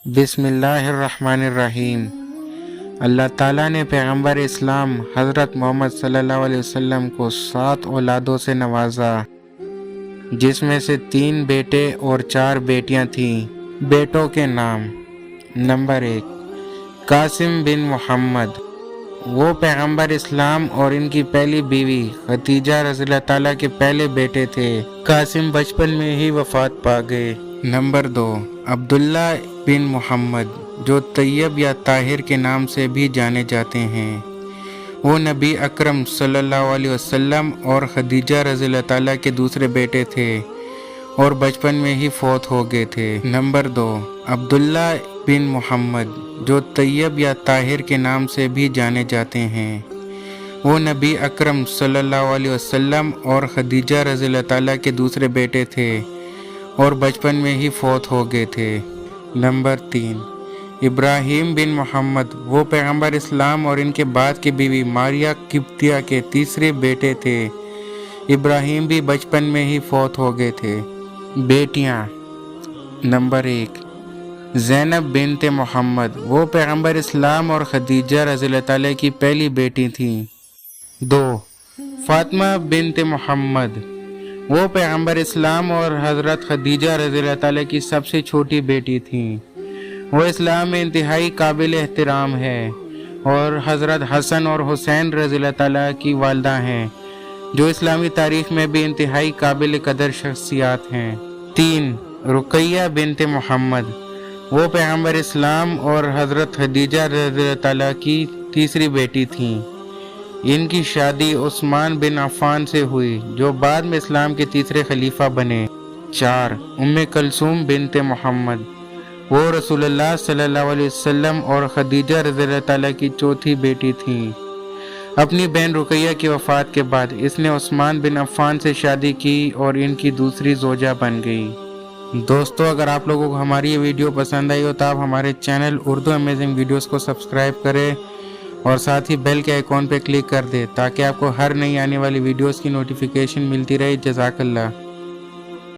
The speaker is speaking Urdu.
بسم اللہ الرحمن الرحیم۔ اللہ تعالیٰ نے پیغمبر اسلام حضرت محمد صلی اللہ علیہ وسلم کو 7 اولادوں سے نوازا، جس میں سے 3 بیٹے اور 4 بیٹیاں تھیں۔ بیٹوں کے نام: نمبر 1، قاسم بن محمد، وہ پیغمبر اسلام اور ان کی پہلی بیوی خدیجہ رضی اللہ تعالیٰ کے پہلے بیٹے تھے۔ قاسم بچپن میں ہی وفات پا گئے۔ نمبر 2، عبداللہ بن محمد، جو طیب یا طاہر کے نام سے بھی جانے جاتے ہیں، وہ نبی اکرم صلی اللہ علیہ وسلم اور خدیجہ رضی اللہ تعالیٰ کے دوسرے بیٹے تھے اور بچپن میں ہی فوت ہو گئے تھے۔ نمبر 2، عبداللہ بن محمد، جو طیب یا طاہر کے نام سے بھی جانے جاتے ہیں، وہ نبی اکرم صلی اللہ علیہ وسلم اور خدیجہ رضی اللہ تعالیٰ کے دوسرے بیٹے تھے اور بچپن میں ہی فوت ہو گئے تھے۔ نمبر 3، ابراہیم بن محمد، وہ پیغمبر اسلام اور ان کے بعد کی بیوی ماریا قبطیہ کے تیسرے بیٹے تھے۔ ابراہیم بھی بچپن میں ہی فوت ہو گئے تھے۔ بیٹیاں: نمبر 1، زینب بنت محمد، وہ پیغمبر اسلام اور خدیجہ رضی اللہ تعالیٰ کی پہلی بیٹی تھیں۔ 2، فاطمہ بنت محمد، وہ پیغمبر اسلام اور حضرت خدیجہ رضی اللہ تعالیٰ کی سب سے چھوٹی بیٹی تھیں۔ وہ اسلام میں انتہائی قابل احترام ہے اور حضرت حسن اور حسین رضی اللہ تعالیٰ کی والدہ ہیں، جو اسلامی تاریخ میں بھی انتہائی قابل قدر شخصیات ہیں۔ 3، رقیہ بنت محمد، وہ پیغمبر اسلام اور حضرت خدیجہ رضی اللہ تعالیٰ کی تیسری بیٹی تھیں۔ ان کی شادی عثمان بن عفان سے ہوئی، جو بعد میں اسلام کے تیسرے خلیفہ بنے۔ 4، ام کلثوم بنت محمد، وہ رسول اللہ صلی اللہ علیہ وسلم اور خدیجہ رضی اللہ تعالیٰ کی چوتھی بیٹی تھیں۔ اپنی بہن رقیہ کی وفات کے بعد اس نے عثمان بن عفان سے شادی کی اور ان کی دوسری زوجہ بن گئی۔ دوستو، اگر آپ لوگوں کو ہماری یہ ویڈیو پسند آئی ہو تو آپ ہمارے چینل اردو امیزنگ ویڈیوز کو سبسکرائب کریں اور ساتھ ہی بیل کے آئیکن پہ کلک کر دیں تاکہ آپ کو ہر نئی آنے والی ویڈیوز کی نوٹیفیکیشن ملتی رہے۔ جزاک اللہ۔